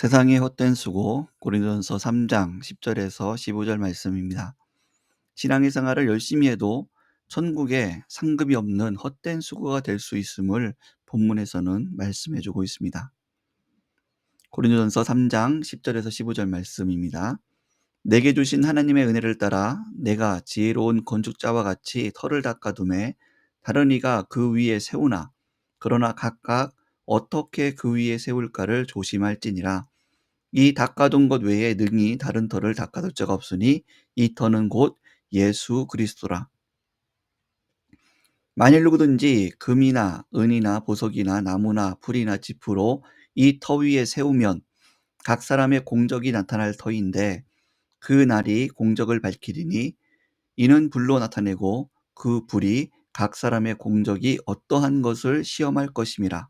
세상의 헛된 수고 고린도전서 3장 10절에서 15절 말씀입니다. 신앙의 생활을 열심히 해도 천국에 상급이 없는 헛된 수고가 될 수 있음을 본문에서는 말씀해 주고 있습니다. 고린도전서 3장 10절에서 15절 말씀입니다. 내게 주신 하나님의 은혜를 따라 내가 지혜로운 건축자와 같이 터를 닦아두매 다른 이가 그 위에 세우나 그러나 각각 어떻게 그 위에 세울까를 조심할지니라. 이 닦아둔 것 외에 능히 다른 터를 닦아둘 자가 없으니 이 터는 곧 예수 그리스도라. 만일 누구든지 금이나 은이나 보석이나 나무나 풀이나 지프로 이 터 위에 세우면 각 사람의 공적이 나타날 터인데 그 날이 공적을 밝히리니 이는 불로 나타내고 그 불이 각 사람의 공적이 어떠한 것을 시험할 것임이라.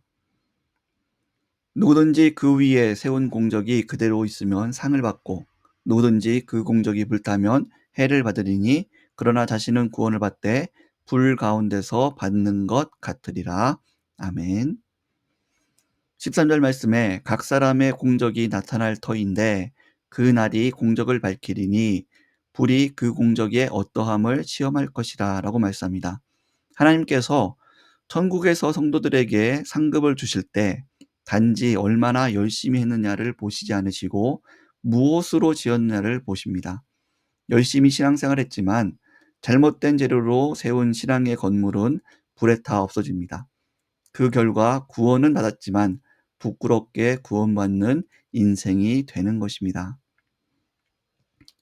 누구든지 그 위에 세운 공적이 그대로 있으면 상을 받고 누구든지 그 공적이 불타면 해를 받으리니 그러나 자신은 구원을 받되 불 가운데서 받는 것 같으리라. 아멘. 13절 말씀에 각 사람의 공적이 나타날 터인데 그 날이 공적을 밝히리니 불이 그 공적의 어떠함을 시험할 것이라 라고 말씀합니다. 하나님께서 천국에서 성도들에게 상급을 주실 때 단지 얼마나 열심히 했느냐를 보시지 않으시고 무엇으로 지었느냐를 보십니다. 열심히 신앙생활했지만 잘못된 재료로 세운 신앙의 건물은 불에 타 없어집니다. 그 결과 구원은 받았지만 부끄럽게 구원받는 인생이 되는 것입니다.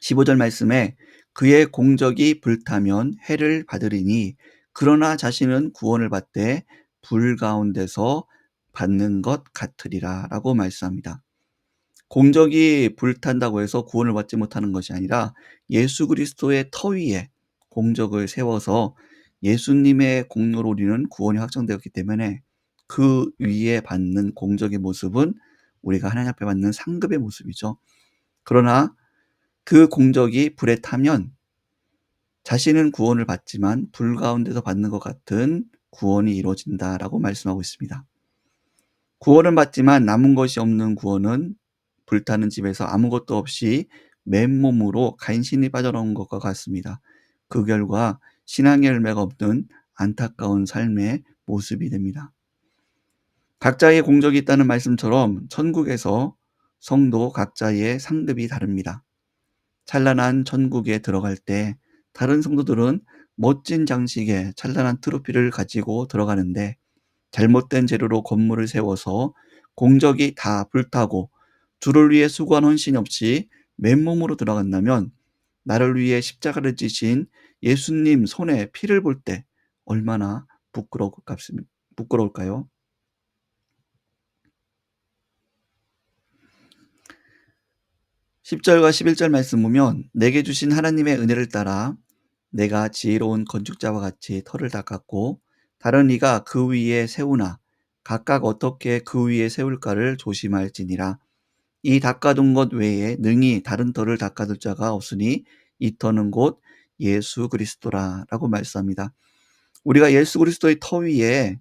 15절 말씀에 그의 공적이 불타면 해를 받으리니 그러나 자신은 구원을 받되 불 가운데서 받는 것 같으리라 라고 말씀합니다. 공적이 불탄다고 해서 구원을 받지 못하는 것이 아니라 예수 그리스도의 터 위에 공적을 세워서 예수님의 공로로 우리는 구원이 확정되었기 때문에 그 위에 받는 공적의 모습은 우리가 하나님 앞에 받는 상급의 모습이죠. 그러나 그 공적이 불에 타면 자신은 구원을 받지만 불 가운데서 받는 것 같은 구원이 이루어진다라고 말씀하고 있습니다. 구원은 받지만 남은 것이 없는 구원은 불타는 집에서 아무것도 없이 맨몸으로 간신히 빠져나온 것과 같습니다. 그 결과 신앙의 열매가 없는 안타까운 삶의 모습이 됩니다. 각자의 공적이 있다는 말씀처럼 천국에서 성도 각자의 상급이 다릅니다. 찬란한 천국에 들어갈 때 다른 성도들은 멋진 장식에 찬란한 트로피를 가지고 들어가는데 잘못된 재료로 건물을 세워서 공적이 다 불타고 주를 위해 수고한 헌신이 없이 맨몸으로 들어간다면 나를 위해 십자가를 지신 예수님 손에 피를 볼 때 얼마나 부끄러울까요? 10절과 11절 말씀 보면 내게 주신 하나님의 은혜를 따라 내가 지혜로운 건축자와 같이 터를 닦았고 다른 이가 그 위에 세우나 각각 어떻게 그 위에 세울까를 조심할지니라. 이 닦아둔 것 외에 능히 다른 터를 닦아둘 자가 없으니 이 터는 곧 예수 그리스도라 라고 말씀합니다. 우리가 예수 그리스도의 터 위에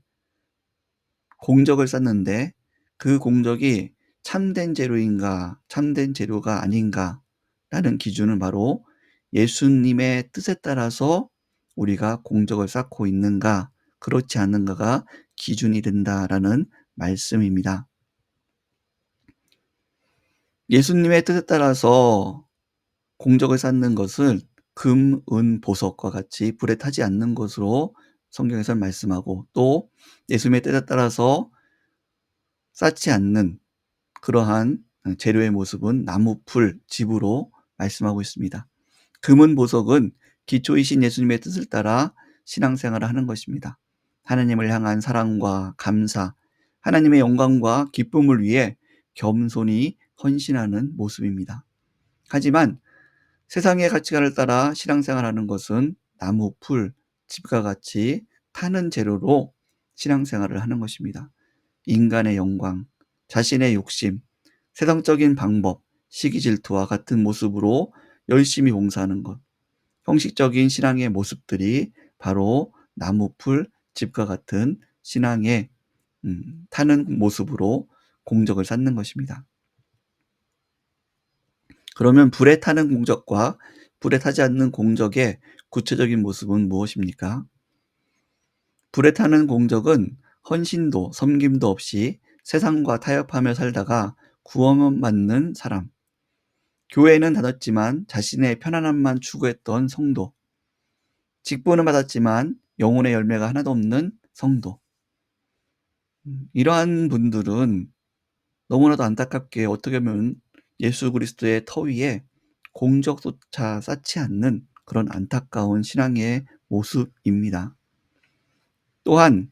공적을 쌓는데 그 공적이 참된 재료인가 참된 재료가 아닌가 라는 기준은 바로 예수님의 뜻에 따라서 우리가 공적을 쌓고 있는가 그렇지 않는가가 기준이 된다라는 말씀입니다. 예수님의 뜻에 따라서 공적을 쌓는 것을 금, 은, 보석과 같이 불에 타지 않는 것으로 성경에서는 말씀하고 또 예수님의 뜻에 따라서 쌓지 않는 그러한 재료의 모습은 나무, 풀, 집으로 말씀하고 있습니다. 금은 보석은 기초이신 예수님의 뜻을 따라 신앙생활을 하는 것입니다. 하나님을 향한 사랑과 감사, 하나님의 영광과 기쁨을 위해 겸손히 헌신하는 모습입니다. 하지만 세상의 가치관을 따라 신앙생활하는 것은 나무, 풀, 집과 같이 타는 재료로 신앙생활을 하는 것입니다. 인간의 영광, 자신의 욕심, 세상적인 방법, 시기 질투와 같은 모습으로 열심히 봉사하는 것, 형식적인 신앙의 모습들이 바로 나무, 풀, 집과 같은 신앙의 타는 모습으로 공적을 쌓는 것입니다. 그러면 불에 타는 공적과 불에 타지 않는 공적의 구체적인 모습은 무엇입니까? 불에 타는 공적은 헌신도 섬김도 없이 세상과 타협하며 살다가 구원만 받는 사람. 교회는 다녔지만 자신의 편안함만 추구했던 성도. 직분은 받았지만 영혼의 열매가 하나도 없는 성도. 이러한 분들은 너무나도 안타깝게 어떻게 보면 예수 그리스도의 터 위에 공적조차 쌓지 않는 그런 안타까운 신앙의 모습입니다. 또한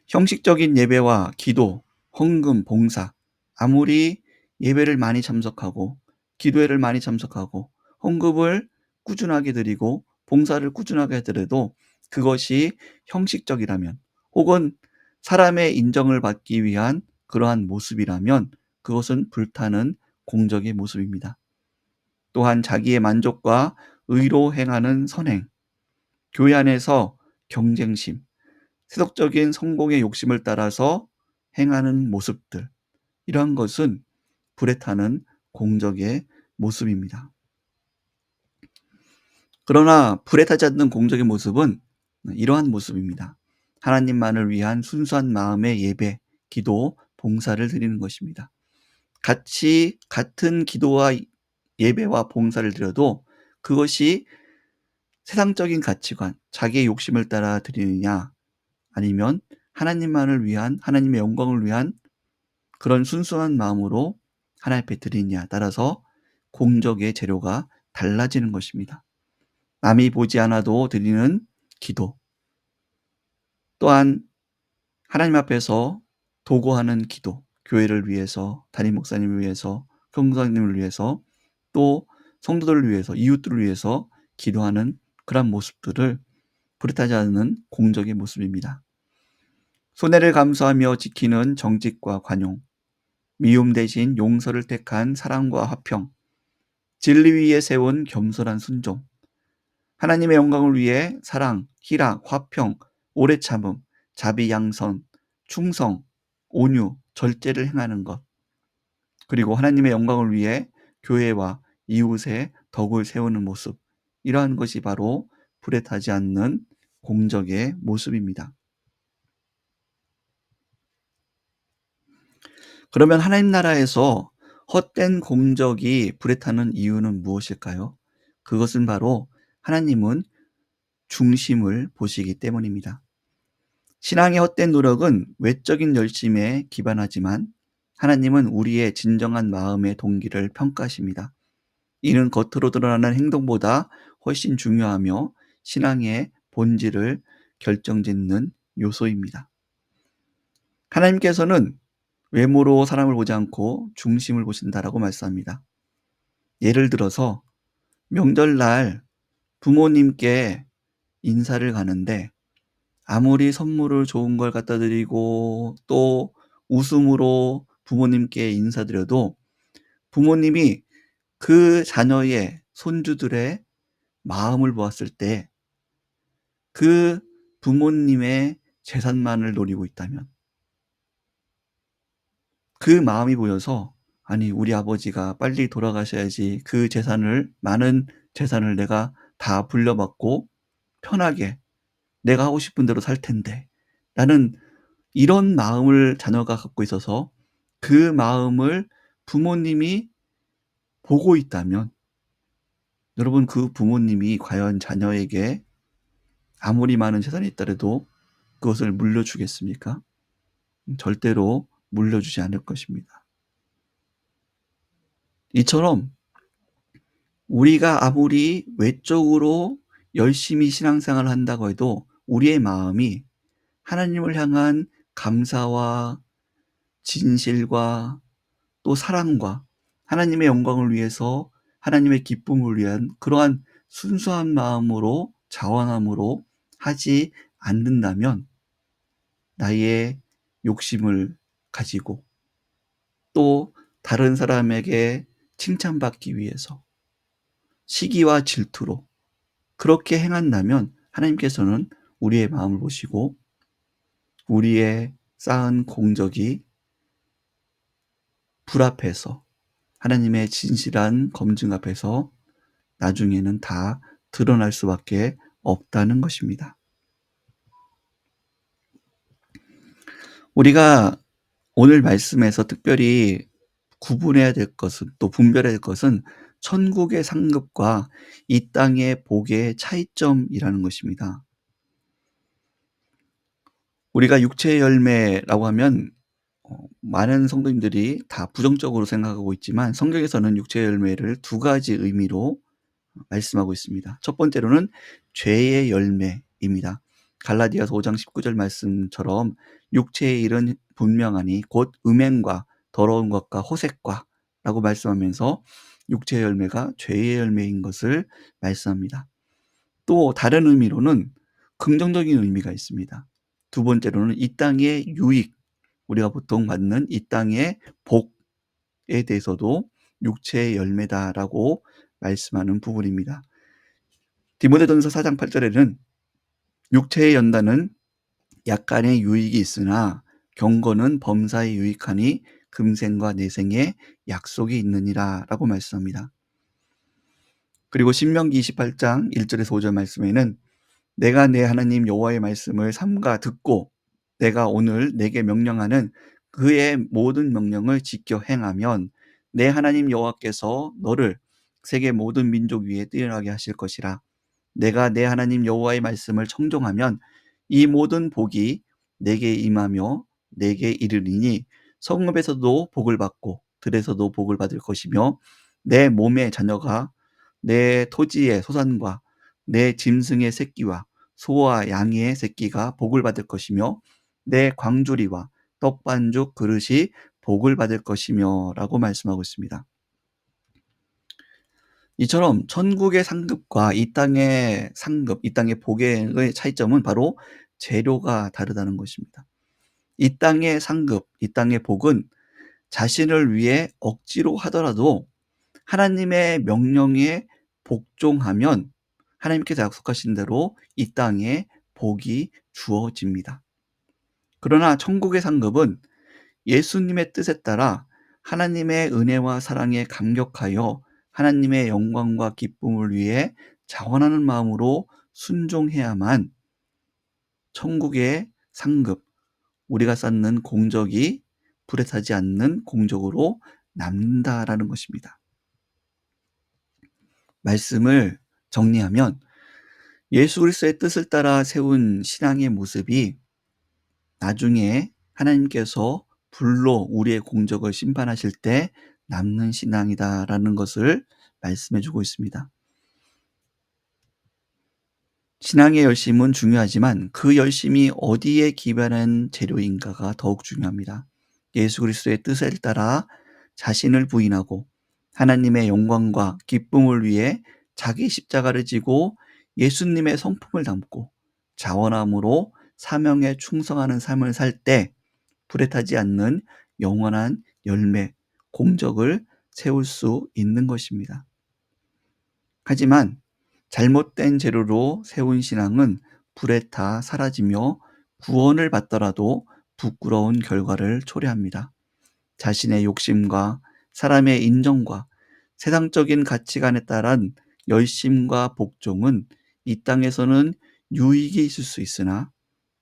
형식적인 예배와 기도, 헌금, 봉사, 아무리 예배를 많이 참석하고 기도회를 많이 참석하고 헌금을 꾸준하게 드리고 봉사를 꾸준하게 하더라도 그것이 형식적이라면 혹은 사람의 인정을 받기 위한 그러한 모습이라면 그것은 불타는 공적의 모습입니다. 또한 자기의 만족과 의로 행하는 선행, 교회 안에서 경쟁심, 세속적인 성공의 욕심을 따라서 행하는 모습들, 이러한 것은 불에 타는 공적의 모습입니다. 그러나 불에 타지 않는 공적의 모습은 이러한 모습입니다. 하나님만을 위한 순수한 마음의 예배, 기도, 봉사를 드리는 것입니다. 같은 기도와 예배와 봉사를 드려도 그것이 세상적인 가치관, 자기의 욕심을 따라 드리느냐 아니면 하나님만을 위한 하나님의 영광을 위한 그런 순수한 마음으로 하나님 앞에 드리느냐에 따라서 공적의 재료가 달라지는 것입니다. 남이 보지 않아도 드리는 기도, 또한 하나님 앞에서 도구하는 기도, 교회를 위해서, 담임 목사님을 위해서, 평사님을 위해서, 또 성도들을 위해서, 이웃들을 위해서 기도하는 그런 모습들을 불에 타지 않는 공적의 모습입니다. 손해를 감수하며 지키는 정직과 관용, 미움 대신 용서를 택한 사랑과 화평, 진리 위에 세운 겸손한 순종, 하나님의 영광을 위해 사랑, 희락, 화평, 오래 참음, 자비, 양선, 충성, 온유, 절제를 행하는 것, 그리고 하나님의 영광을 위해 교회와 이웃의 덕을 세우는 모습, 이러한 것이 바로 불에 타지 않는 공적의 모습입니다. 그러면 하나님 나라에서 헛된 공적이 불에 타는 이유는 무엇일까요? 그것은 바로 하나님은 중심을 보시기 때문입니다. 신앙의 헛된 노력은 외적인 열심에 기반하지만 하나님은 우리의 진정한 마음의 동기를 평가하십니다. 이는 겉으로 드러나는 행동보다 훨씬 중요하며 신앙의 본질을 결정짓는 요소입니다. 하나님께서는 외모로 사람을 보지 않고 중심을 보신다라고 말씀합니다. 예를 들어서 명절날 부모님께 인사를 가는데 아무리 선물을 좋은 걸 갖다 드리고 또 웃음으로 부모님께 인사드려도 부모님이 그 자녀의 손주들의 마음을 보았을 때 그 부모님의 재산만을 노리고 있다면 그 마음이 보여서 '아니 우리 아버지가 빨리 돌아가셔야지 그 재산을 많은 재산을 내가 다 물려받고 편하게 내가 하고 싶은 대로 살 텐데.' 라는 이런 마음을 자녀가 갖고 있어서 그 마음을 부모님이 보고 있다면 여러분 그 부모님이 과연 자녀에게 아무리 많은 재산이 있더라도 그것을 물려주겠습니까? 절대로 물려주지 않을 것입니다. 이처럼 우리가 아무리 외적으로 열심히 신앙생활을 한다고 해도 우리의 마음이 하나님을 향한 감사와 진실과 또 사랑과 하나님의 영광을 위해서 하나님의 기쁨을 위한 그러한 순수한 마음으로 자원함으로 하지 않는다면 나의 욕심을 가지고 또 다른 사람에게 칭찬받기 위해서 시기와 질투로 그렇게 행한다면 하나님께서는 우리의 마음을 보시고 우리의 쌓은 공적이 불 앞에서 하나님의 진실한 검증 앞에서 나중에는 다 드러날 수밖에 없다는 것입니다. 우리가 오늘 말씀에서 특별히 구분해야 될 것은, 또 분별해야 될 것은 천국의 상급과 이 땅의 복의 차이점이라는 것입니다. 우리가 육체의 열매라고 하면 많은 성도님들이 다 부정적으로 생각하고 있지만, 성경에서는 육체의 열매를 두 가지 의미로 말씀하고 있습니다. 첫 번째로는 죄의 열매입니다. 갈라디아서 5장 19절 말씀처럼 육체의 일은 분명하니 곧 음행과 더러운 것과 호색과라고 말씀하면서 육체의 열매가 죄의 열매인 것을 말씀합니다. 또 다른 의미로는 긍정적인 의미가 있습니다. 두 번째로는 이 땅의 유익, 우리가 보통 받는 이 땅의 복에 대해서도 육체의 열매다라고 말씀하는 부분입니다. 디모데전서 4장 8절에는 육체의 연단은 약간의 유익이 있으나 경건은 범사에 유익하니 금생과 내생에 약속이 있느니라 라고 말씀합니다. 그리고 신명기 28장 1절에서 5절 말씀에는 내가 내 하나님 여호와의 말씀을 삼가 듣고 내가 오늘 내게 명령하는 그의 모든 명령을 지켜 행하면 내 하나님 여호와께서 너를 세계 모든 민족 위에 뛰어나게 하실 것이라. 내가 내 하나님 여호와의 말씀을 청종하면 이 모든 복이 내게 임하며 내게 이르리니 성읍에서도 복을 받고 들에서도 복을 받을 것이며 내 몸의 자녀가 내 토지의 소산과 내 짐승의 새끼와 소와 양의 새끼가 복을 받을 것이며 내 광주리와 떡반죽 그릇이 복을 받을 것이며 라고 말씀하고 있습니다. 이처럼 천국의 상급과 이 땅의 상급, 이 땅의 복의 차이점은 바로 재료가 다르다는 것입니다. 이 땅의 상급, 이 땅의 복은 자신을 위해 억지로 하더라도 하나님의 명령에 복종하면 하나님께서 약속하신 대로 이 땅에 복이 주어집니다. 그러나 천국의 상급은 예수님의 뜻에 따라 하나님의 은혜와 사랑에 감격하여 하나님의 영광과 기쁨을 위해 자원하는 마음으로 순종해야만 천국의 상급, 우리가 쌓는 공적이 불에 타지 않는 공적으로 남는다라는 것입니다. 말씀을 정리하면 예수 그리스도의 뜻을 따라 세운 신앙의 모습이 나중에 하나님께서 불로 우리의 공적을 심판하실 때 남는 신앙이다라는 것을 말씀해 주고 있습니다. 신앙의 열심은 중요하지만 그 열심이 어디에 기반한 재료인가가 더욱 중요합니다. 예수 그리스도의 뜻을 따라 자신을 부인하고 하나님의 영광과 기쁨을 위해 자기 십자가를 지고 예수님의 성품을 담고 자원함으로 사명에 충성하는 삶을 살 때 불에 타지 않는 영원한 열매, 공적을 세울 수 있는 것입니다. 하지만 잘못된 재료로 세운 신앙은 불에 타 사라지며 구원을 받더라도 부끄러운 결과를 초래합니다. 자신의 욕심과 사람의 인정과 세상적인 가치관에 따른 열심과 복종은 이 땅에서는 유익이 있을 수 있으나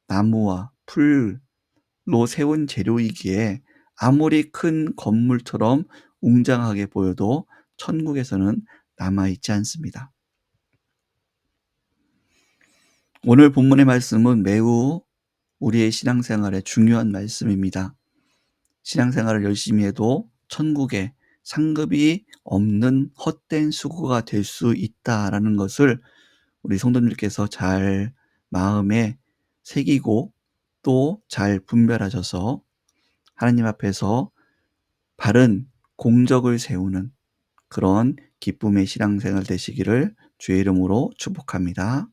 나무와 풀로 세운 재료이기에 아무리 큰 건물처럼 웅장하게 보여도 천국에서는 남아있지 않습니다. 오늘 본문의 말씀은 매우 우리의 신앙생활에 중요한 말씀입니다. 신앙생활을 열심히 해도 천국에 상급이 없는 헛된 수고가 될 수 있다라는 것을 우리 성도님들께서 잘 마음에 새기고 또 잘 분별하셔서 하나님 앞에서 바른 공적을 세우는 그런 기쁨의 신앙생활 되시기를 주의 이름으로 축복합니다.